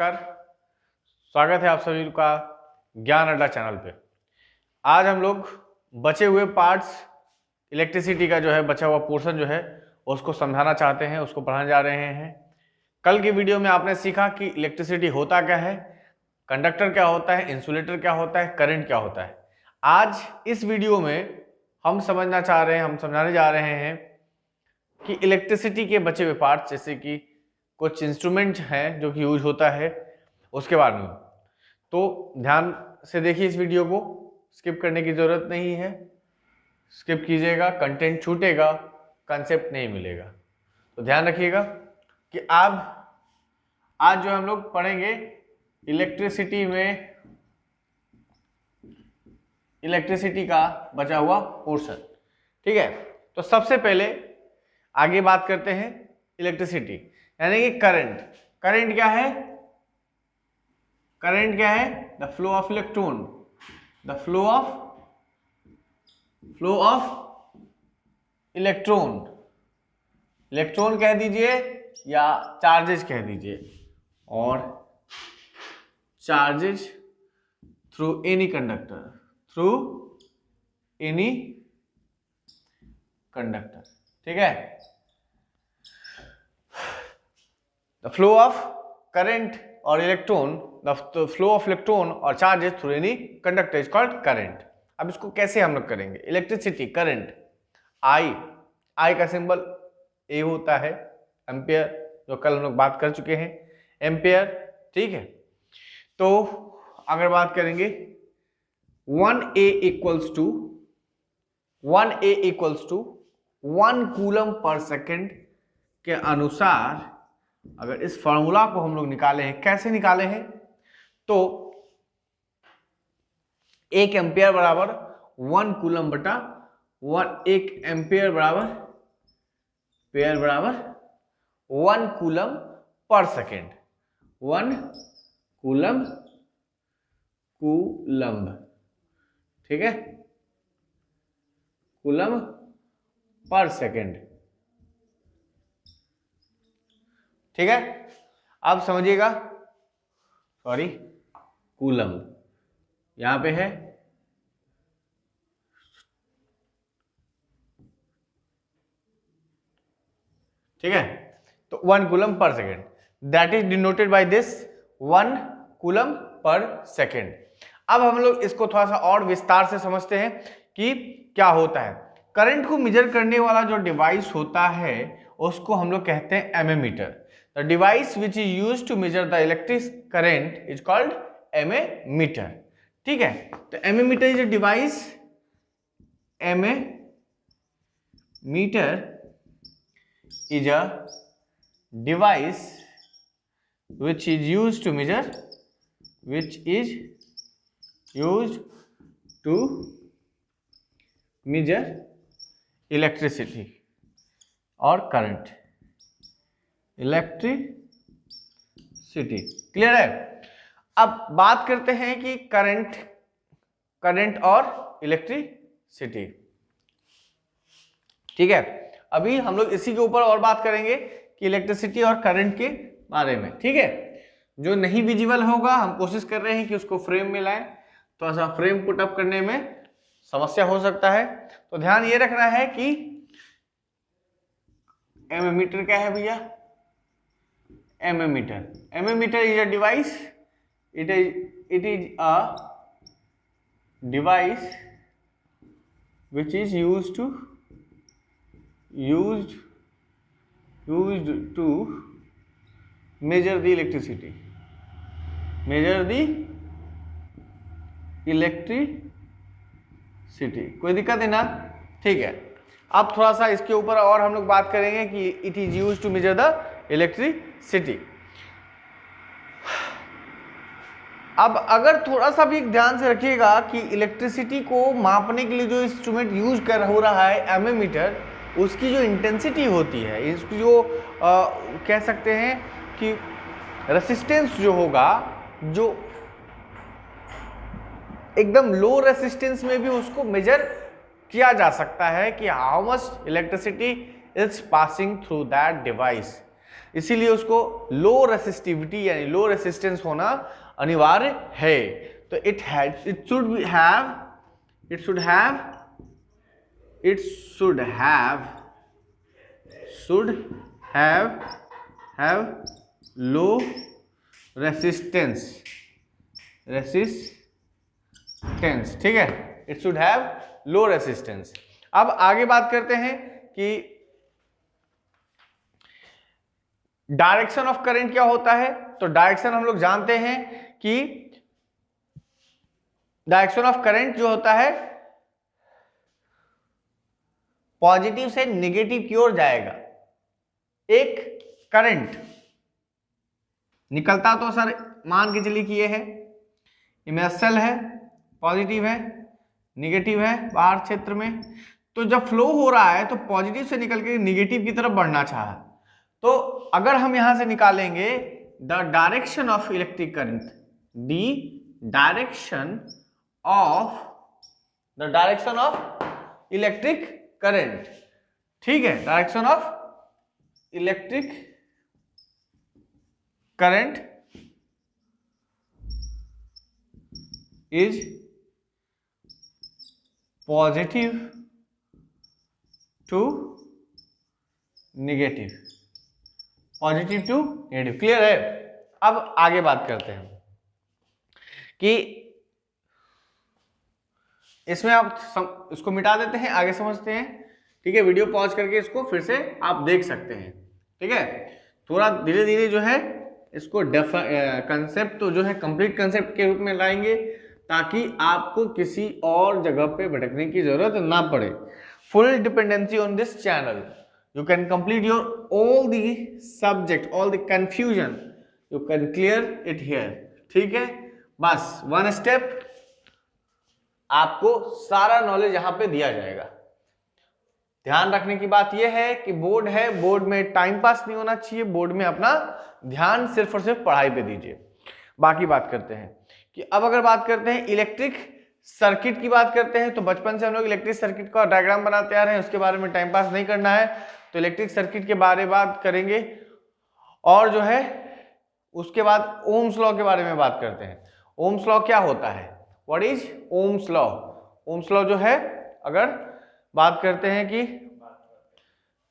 नमस्कार, स्वागत है आप सभी का ज्ञान अड्डा चैनल पे। आज हम लोग बचे हुए पार्ट्स इलेक्ट्रिसिटी का जो है बचा हुआ पोर्शन जो है उसको समझाना चाहते हैं, उसको पढ़ाने जा रहे हैं। कल की वीडियो में आपने सीखा कि इलेक्ट्रिसिटी होता क्या है, कंडक्टर क्या होता है, इंसुलेटर क्या होता है, करंट क्या होता है। आज इस वीडियो में हम समझाने जा रहे हैं कि इलेक्ट्रिसिटी के बचे हुए पार्ट्स जैसे कि कुछ इंस्ट्रूमेंट हैं जो कि यूज होता है उसके बारे में। तो ध्यान से देखिए इस वीडियो को, स्किप करने की जरूरत नहीं है। स्किप कीजिएगा कंटेंट छूटेगा, कंसेप्ट नहीं मिलेगा। तो ध्यान रखिएगा कि आज जो हम लोग पढ़ेंगे इलेक्ट्रिसिटी का बचा हुआ पोर्शन। ठीक है, तो सबसे पहले आगे बात करते हैं इलेक्ट्रिसिटी यानी कि करंट। करंट क्या है? करंट क्या है? The flow of electron, the flow of electron. Electron कह दीजिए या चार्जेस कह दीजिए, और चार्जेस थ्रू एनी कंडक्टर। ठीक है, द फ्लो ऑफ करंट और electron, the flow of electron और charges through any conductor is called current. अब इसको कैसे हम लोग करेंगे? इलेक्ट्रिसिटी करंट, आई का सिंबल ए होता है, एम्पियर, जो कल हम लोग बात कर चुके हैं, एम्पियर। ठीक है, तो अगर बात करेंगे 1A इक्वल्स टू 1 कूलम पर सेकेंड के अनुसार अगर इस फॉर्मूला को हम लोग निकाले हैं, कैसे निकाले हैं? तो 1 एम्पियर बराबर 1 कूलम बटा 1 एम्पियर बराबर 1 कूलम पर सेकेंड। 1 कूलम, ठीक है, कूलम पर सेकेंड। ठीक है, अब समझिएगा, कूलम यहां पे है, ठीक है। तो 1 कूलम पर second, that is denoted by this 1 coulomb पर सेकेंड। अब हम लोग इसको थोड़ा सा और विस्तार से समझते हैं कि क्या होता है। करंट को मेजर करने वाला जो डिवाइस होता है उसको हम लोग कहते हैं ammeter. The device which is used to measure the electric current is called ammeter. ठीक है, तो ammeter is a device, ammeter is a device which is used to measure electricity और current, इलेक्ट्रिसिटी। क्लियर है? अब बात करते हैं कि करंट और इलेक्ट्रिसिटी। ठीक है, अभी हम लोग इसी के ऊपर और बात करेंगे कि इलेक्ट्रिसिटी और करंट के बारे में। ठीक है, जो नहीं विजिबल होगा हम कोशिश कर रहे हैं कि उसको फ्रेम में लाएं, थोड़ा सा फ्रेम पुट अप करने में समस्या हो सकता है। तो ध्यान ये रखना है कि एमीमीटर क्या है भैया? Ammeter is a device, it is a device which is used to measure the electricity, कोई दिक्कत है ना? ठीक है, अब थोड़ा सा इसके ऊपर और हम लोग बात करेंगे कि it is used to measure the electricity. अब अगर थोड़ा सा भी ध्यान से रखिएगा कि इलेक्ट्रिसिटी को मापने के लिए जो इंस्ट्रूमेंट यूज हो रहा है एमीमीटर, उसकी जो इंटेंसिटी होती है, इसकी जो कह सकते हैं कि रेसिस्टेंस जो होगा, जो एकदम लो रेसिस्टेंस में भी उसको मेजर किया जा सकता है कि how much electricity is passing through that device. इसीलिए उसको लो रेसिस्टिविटी यानी लो रेसिस्टेंस होना अनिवार्य है। तो it should have low resistance, ठीक है, it should have low resistance. अब आगे बात करते हैं कि डायरेक्शन ऑफ करंट क्या होता है। तो डायरेक्शन हम लोग जानते हैं कि डायरेक्शन ऑफ करंट जो होता है पॉजिटिव से नेगेटिव की ओर जाएगा। एक करंट निकलता तो सर मान के चलिए कि ये है इमर्सल है, पॉजिटिव है, नेगेटिव है बाहर क्षेत्र में, तो जब फ्लो हो रहा है तो पॉजिटिव से निकल के नेगेटिव की तरफ बढ़ना चाहा। तो अगर हम यहां से निकालेंगे the direction of electric current, direction of electric current, ठीक है, direction of electric current is positive to negative, positive to negative. Clear है। अब आगे बात करते हैं कि इसमें आप इसको मिटा देते हैं, आगे समझते हैं, ठीक है। वीडियो पॉज करके इसको फिर से आप देख सकते हैं, ठीक है। थोड़ा धीरे धीरे जो है इसको कंसेप्ट तो जो है कंप्लीट कंसेप्ट के रूप में लाएंगे ताकि आपको किसी और जगह पे भटकने की जरूरत ना पड़े। Full dependency on this channel, you can complete your all the subject, all the confusion, you can clear it here, ठीक है। बस वन स्टेप आपको सारा नॉलेज यहां पे दिया जाएगा। ध्यान रखने की बात यह है कि बोर्ड है, बोर्ड में टाइम पास नहीं होना चाहिए, बोर्ड में अपना ध्यान सिर्फ और सिर्फ पढ़ाई पे दीजिए। बाकी बात करते हैं कि अब अगर बात करते हैं इलेक्ट्रिक सर्किट की बात करते हैं, तो बचपन से हम लोग इलेक्ट्रिक सर्किट का डायग्राम बनाते आ रहे हैं, उसके बारे में टाइम पास नहीं करना है। तो इलेक्ट्रिक सर्किट के बारे में बात करेंगे और जो है उसके बाद ओम्स लॉ के बारे में बात करते हैं। ओम्स लॉ क्या होता है, what is Ohm's law. Ohm's law जो है अगर बात करते हैं कि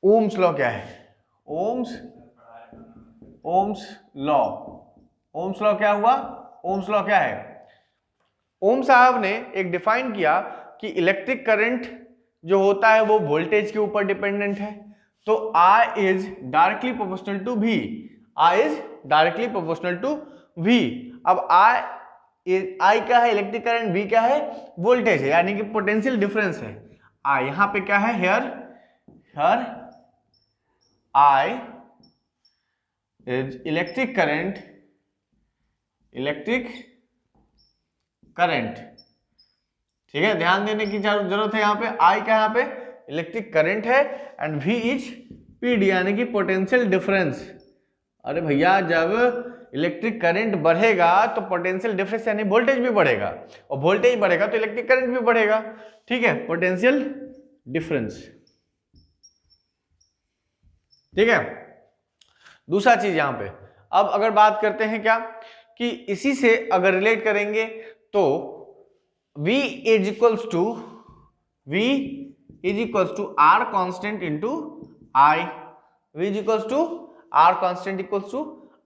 ओम्स लॉ क्या है, ओम्स लॉ क्या हुआ, ओम्स लॉ क्या है। ओम साहब ने एक डिफाइन किया कि इलेक्ट्रिक करंट जो होता है वो वोल्टेज के ऊपर डिपेंडेंट है। तो I is directly proportional to V, अब I क्या है इलेक्ट्रिक करंट, V क्या है वोल्टेज है, यानी कि पोटेंशियल डिफरेंस है। I यहां पे क्या है, here I is electric current, ठीक है। ध्यान देने की जरूरत है, यहाँ पे I क्या यहाँ पे इलेक्ट्रिक करंट है एंड V इज PD यानी कि पोटेंशियल डिफरेंस। अरे भैया जब इलेक्ट्रिक करंट बढ़ेगा तो पोटेंशियल डिफरेंस यानी वोल्टेज भी बढ़ेगा, और वोल्टेज बढ़ेगा तो इलेक्ट्रिक करंट भी बढ़ेगा, ठीक है, पोटेंशियल डिफरेंस, ठीक है। दूसरा चीज यहां पे अब अगर बात करते हैं क्या कि इसी से अगर रिलेट करेंगे तो V is equals to R constant into I, V is equals to R constant equals to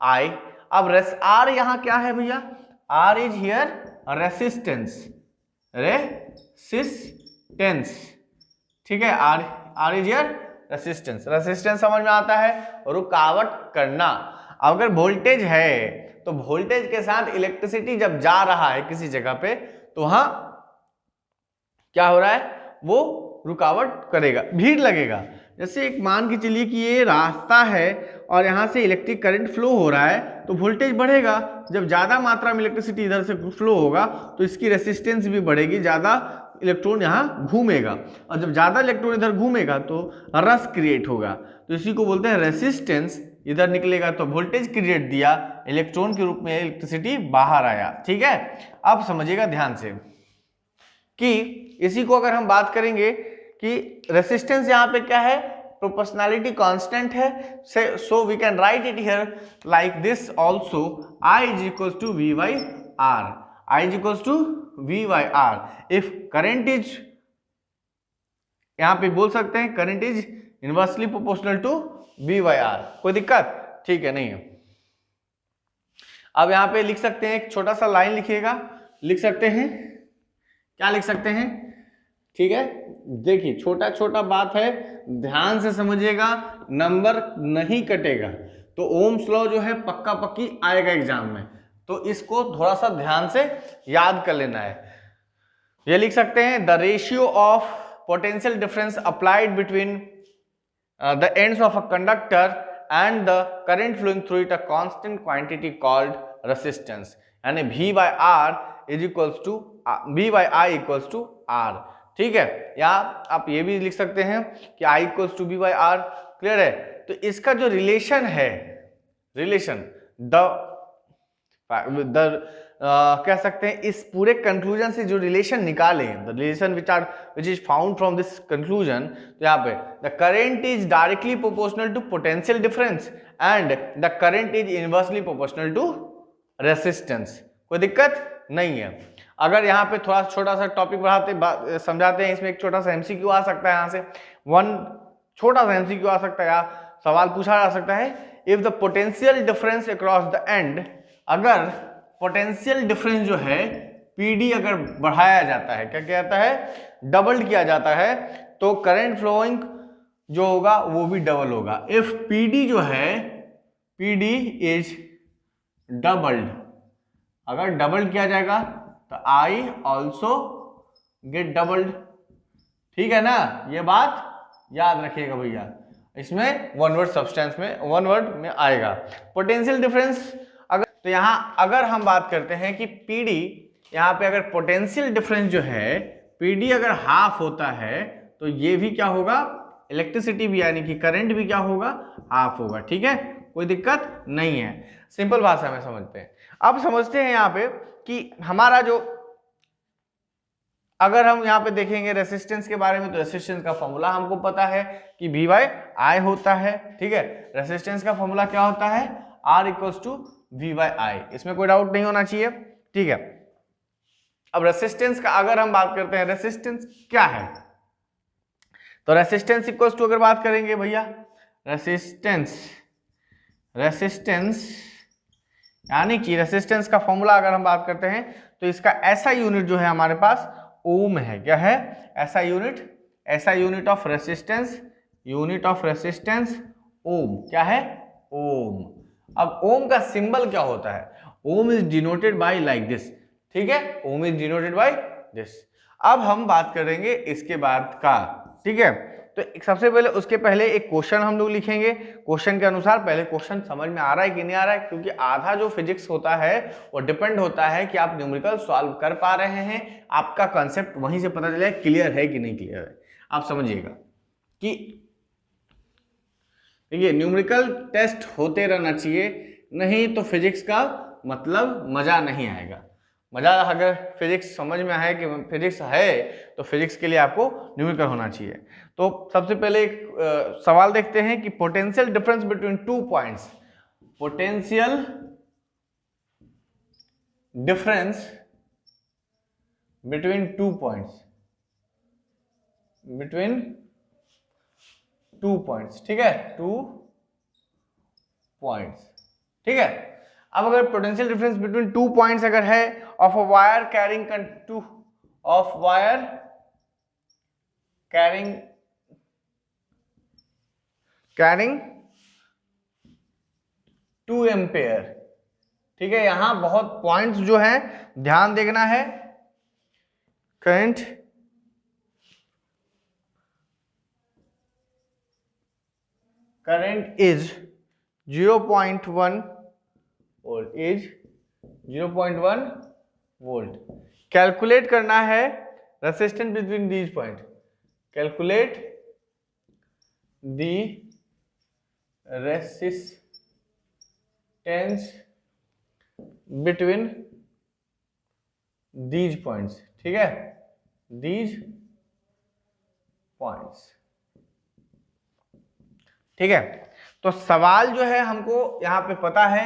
I। अब R यहां क्या है भैया, R इज हियर रेसिस्टेंस, ठीक है, R इज हियर रेसिस्टेंस समझ में आता है, रुकावट करना। अगर वोल्टेज है तो वोल्टेज के साथ इलेक्ट्रिसिटी जब जा रहा है किसी जगह पे तो वहां क्या हो रहा है, वो रुकावट करेगा, भीड़ लगेगा। जैसे एक मान के चलिए कि ये रास्ता है और यहां से इलेक्ट्रिक करंट फ्लो हो रहा है तो वोल्टेज बढ़ेगा। जब ज्यादा मात्रा में इलेक्ट्रिसिटी इधर से फ्लो होगा तो इसकी रेसिस्टेंस भी बढ़ेगी, ज्यादा इलेक्ट्रॉन यहाँ घूमेगा, और जब ज्यादा इलेक्ट्रॉन इधर घूमेगा तो रश क्रिएट होगा, तो इसी को बोलते हैं रेसिस्टेंस। इधर निकलेगा तो वोल्टेज क्रिएट दिया, इलेक्ट्रॉन के रूप में इलेक्ट्रिसिटी बाहर आया, ठीक है। अब समझिएगा ध्यान से कि इसी को अगर हम बात करेंगे कि रेसिस्टेंस यहाँ पे क्या है, प्रोपोर्शनैलिटी कांस्टेंट है, so we can write it here like this also, I is equal to V by R, I is equal to V by R। If current is, यहां पे बोल सकते हैं current is inversely proportional to V by R, कोई दिक्कत? ठीक है, नहीं है। अब यहां पे लिख सकते हैं, एक छोटा सा लाइन लिखिएगा, लिख सकते हैं, क्या लिख सकते हैं? ठीक है, देखिए छोटा छोटा बात है, ध्यान से समझिएगा, नंबर नहीं कटेगा, तो ओम्स लॉ जो है पक्का पक्की आएगा एग्जाम में, तो इसको थोड़ा सा ध्यान से याद कर लेना है। ये लिख सकते हैं the ratio of potential difference applied between the ends of a conductor and the current flowing through it a constant quantity called resistance, यानी V by R is equals to V by I equals to R। ठीक है, या आप ये भी लिख सकते हैं कि I equals to V by R। Clear है? तो इसका जो रिलेशन है, रिलेशन कह सकते हैं, इस पूरे कंक्लूजन से जो रिलेशन निकाले, the relation which is found from this conclusion, तो यहाँ पे the current is directly proportional to potential difference and the current is inversely proportional to resistance. कोई दिक्कत नहीं है। अगर यहाँ पे थोड़ा छोटा सा टॉपिक बढ़ाते समझाते हैं, इसमें एक छोटा सा एमसीक्यू आ सकता है, यहाँ से छोटा सा एमसीक्यू आ सकता है, या सवाल पूछा जा सकता है, if the potential difference across the end, अगर पोटेंशियल डिफरेंस जो है पीडी अगर बढ़ाया जाता है, क्या किया जाता है? डबल किया जाता है, तो करंट फ्लोइंग जो होगा वो भी डबल होगा। इफ पीडी जो है, पीडी इज डबल्ड, अगर डबल किया जाएगा तो आई ऑल्सो गेट डबल्ड। ठीक है ना, ये बात याद रखिएगा भैया, इसमें वन वर्ड सब्सटेंस में, वन वर्ड में आएगा। पोटेंशियल डिफरेंस अगर, तो यहां अगर हम बात करते हैं कि पीडी, यहां पे अगर पोटेंशियल डिफरेंस जो है पीडी अगर हाफ होता है, तो ये भी क्या होगा? इलेक्ट्रिसिटी भी, यानी कि करंट भी क्या होगा? हाफ होगा। ठीक है, कोई दिक्कत नहीं है, सिंपल भाषा में समझते हैं। अब समझते हैं यहाँ पे कि हमारा जो, अगर हम यहाँ पे देखेंगे रेसिस्टेंस के बारे में, तो रेसिस्टेंस का फॉर्मूला हमको पता है कि V बाई I होता है। ठीक है, रेसिस्टेंस का फॉर्मूला क्या होता है? R equals to V by I, इसमें कोई डाउट नहीं होना चाहिए। ठीक है, अब रेसिस्टेंस का अगर हम बात करते हैं, रेसिस्टेंस क्या है, तो रेसिस्टेंस इक्वल्स टू, अगर बात करेंगे भैया रेसिस्टेंस यानी कि रेसिस्टेंस का फॉर्मूला अगर हम बात करते हैं, तो इसका ऐसा यूनिट जो है हमारे पास ओम है। क्या है? ऐसा यूनिट ऑफ रेसिस्टेंस, ओम। क्या है? ओम। अब ओम का सिंबल क्या होता है? Ohm is denoted by like this. ठीक है, ohm is denoted by this. अब हम बात करेंगे इसके बाद का। ठीक है, तो सबसे पहले, उसके पहले एक क्वेश्चन हम लोग लिखेंगे। क्वेश्चन के अनुसार पहले क्वेश्चन समझ में आ रहा है कि नहीं आ रहा है, क्योंकि आधा जो फिजिक्स होता है वो डिपेंड होता है कि आप न्यूमेरिकल सॉल्व कर पा रहे हैं, आपका कॉन्सेप्ट वहीं से पता चले क्लियर है कि नहीं क्लियर है। आप समझिएगा कि देखिए, न्यूमेरिकल टेस्ट होते रहना चाहिए, नहीं तो फिजिक्स का मतलब मजा नहीं आएगा। मजा अगर फिजिक्स समझ में आए कि फिजिक्स है, तो फिजिक्स के लिए आपको न्यूमेरिकल होना चाहिए। तो सबसे पहले एक सवाल देखते हैं कि potential difference between two points, potential difference between two points, ठीक है, 2 पॉइंट्स। ठीक है, अब अगर पोटेंशियल डिफरेंस बिटवीन 2 पॉइंट्स अगर है of a wire carrying carrying 2 ampere. ठीक है, यहां बहुत पॉइंट्स जो है ध्यान देखना है। करंट इज 0.1 वोल्ट, कैलकुलेट करना है resistance between these point, calculate the resistance between these points. ठीक है, दीज पॉइंट्स। ठीक है, तो सवाल जो है हमको यहाँ पे पता है,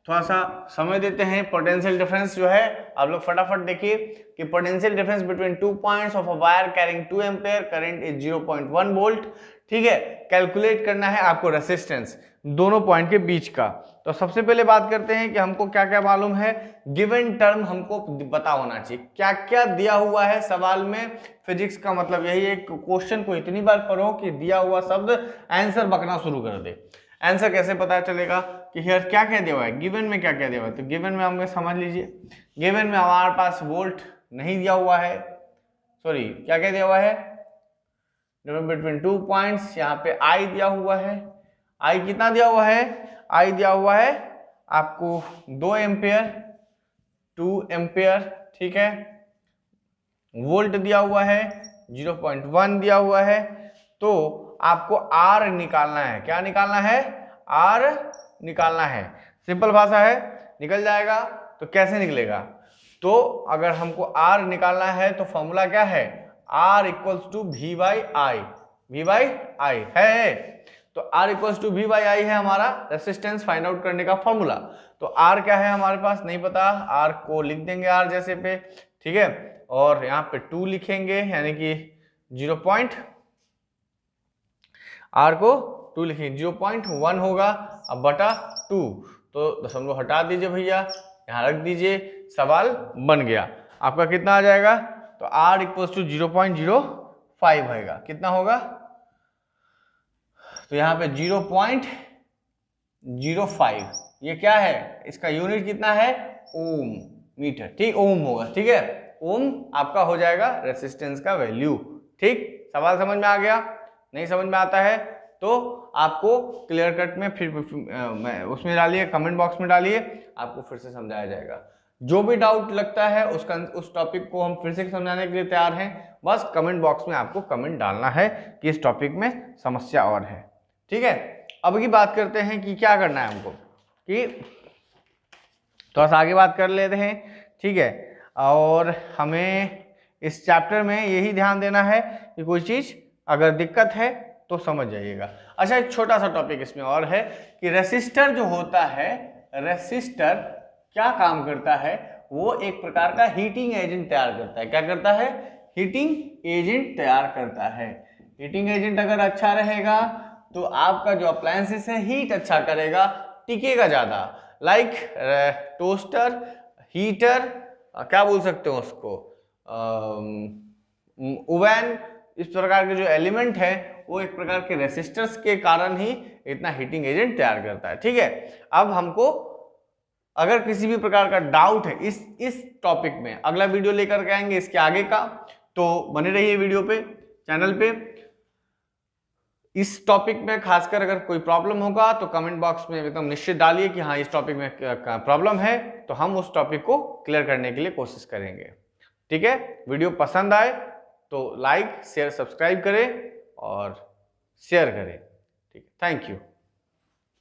थोड़ा सा समय देते हैं। पोटेंशियल डिफरेंस जो है आप लोग फटाफट देखिए कि potential difference between 2 points of a wire carrying 2 ampere, current is 0.1 volt. ठीक है, कैलकुलेट करना है आपको रेसिस्टेंस दोनों पॉइंट के बीच का। तो सबसे पहले बात करते हैं कि हमको क्या क्या मालूम है, गिवन टर्म हमको पता होना चाहिए, क्या क्या दिया हुआ है सवाल में। फिजिक्स का मतलब यही है, क्वेश्चन को इतनी बार पढ़ो कि दिया हुआ शब्द आंसर बकना शुरू कर दे। आंसर कैसे पता चलेगा कि हियर क्या क्या दिया हुआ है, गिवन में क्या क्या दिया हुआ है। तो गिवन में हमें समझ लीजिए, गिवन में हमारे पास वोल्ट नहीं दिया हुआ है, सॉरी क्या क्या दिया हुआ है, बिटवीन 2 पॉइंट्स, यहाँ पे आई दिया हुआ है। आई कितना दिया हुआ है, आई दिया हुआ है आपको 2 एम्पेयर, 2 एम्पेयर। ठीक है, वोल्ट दिया हुआ है 0.1 दिया हुआ है। तो आपको आर निकालना है, क्या निकालना है, आर निकालना है। सिंपल भाषा है, निकल जाएगा। तो कैसे निकलेगा, तो अगर हमको आर निकालना है तो फॉर्मूला क्या है, R equals to V by I, V by I है। तो R equals to V by I है हमारा रेसिस्टेंस फाइंड आउट करने का फॉर्मूला। तो आर क्या है हमारे पास नहीं पता, आर को लिख देंगे आर जैसे पे। ठीक है, और यहाँ पे 2 लिखेंगे, यानी कि 0. आर को 2 लिखेंगे, 0.1 होगा, अब बटा 2, तो दशमलव हटा दीजिए भैया, यहाँ रख दीजिए, सवाल बन गया। आपका कितना आ जाएगा, तो आर इक्वल्स टू 0.05 होगा, कितना होगा, तो यहाँ पे 0.05, ये क्या है, इसका यूनिट कितना है, ओम मीटर। ठीक, ओम होगा। ठीक है, ओम आपका हो जाएगा रेसिस्टेंस का वैल्यू। ठीक, सवाल समझ में आ गया, नहीं समझ में आता है तो आपको क्लियर कट में फिर उसमें डालिए, कमेंट बॉक्स में डालिए, आपको फिर से समझाया जाएगा। जो भी डाउट लगता है उसका, उस टॉपिक को हम फिर से समझाने के लिए तैयार हैं। बस कमेंट बॉक्स में आपको कमेंट डालना है कि इस टॉपिक में समस्या और है। ठीक है, अब की बात करते हैं कि क्या करना है हमको, कि थोड़ा सा आगे बात कर लेते हैं। ठीक है, और हमें इस चैप्टर में यही ध्यान देना है कि कोई चीज अगर दिक्कत है तो समझ जाइएगा। अच्छा, एक छोटा सा टॉपिक इसमें और है कि रेसिस्टर जो होता है, रेसिस्टर क्या काम करता है, वो एक प्रकार का हीटिंग एजेंट तैयार करता है। क्या करता है, हीटिंग एजेंट तैयार करता है। हीटिंग एजेंट अगर अच्छा रहेगा तो आपका जो अप्लायंसेस है हीट अच्छा करेगा, टिकेगा ज्यादा। लाइक टोस्टर, हीटर, क्या बोल सकते हो उसको, ओवन, इस प्रकार के जो एलिमेंट है वो एक प्रकार के रेसिस्टर्स के कारण ही इतना हीटिंग एजेंट तैयार करता है। ठीक है, अब हमको अगर किसी भी प्रकार का डाउट है इस टॉपिक में, अगला वीडियो लेकर के आएंगे इसके आगे का, तो बने रहिए वीडियो पे, चैनल पे। इस टॉपिक में खासकर अगर कोई प्रॉब्लम होगा तो कमेंट बॉक्स में एकदम निश्चित डालिए कि हाँ इस टॉपिक में प्रॉब्लम है, तो हम उस टॉपिक को क्लियर करने के लिए कोशिश करेंगे। ठीक है, वीडियो पसंद आए तो लाइक शेयर सब्सक्राइब करें और शेयर करें। ठीक है, थैंक यू।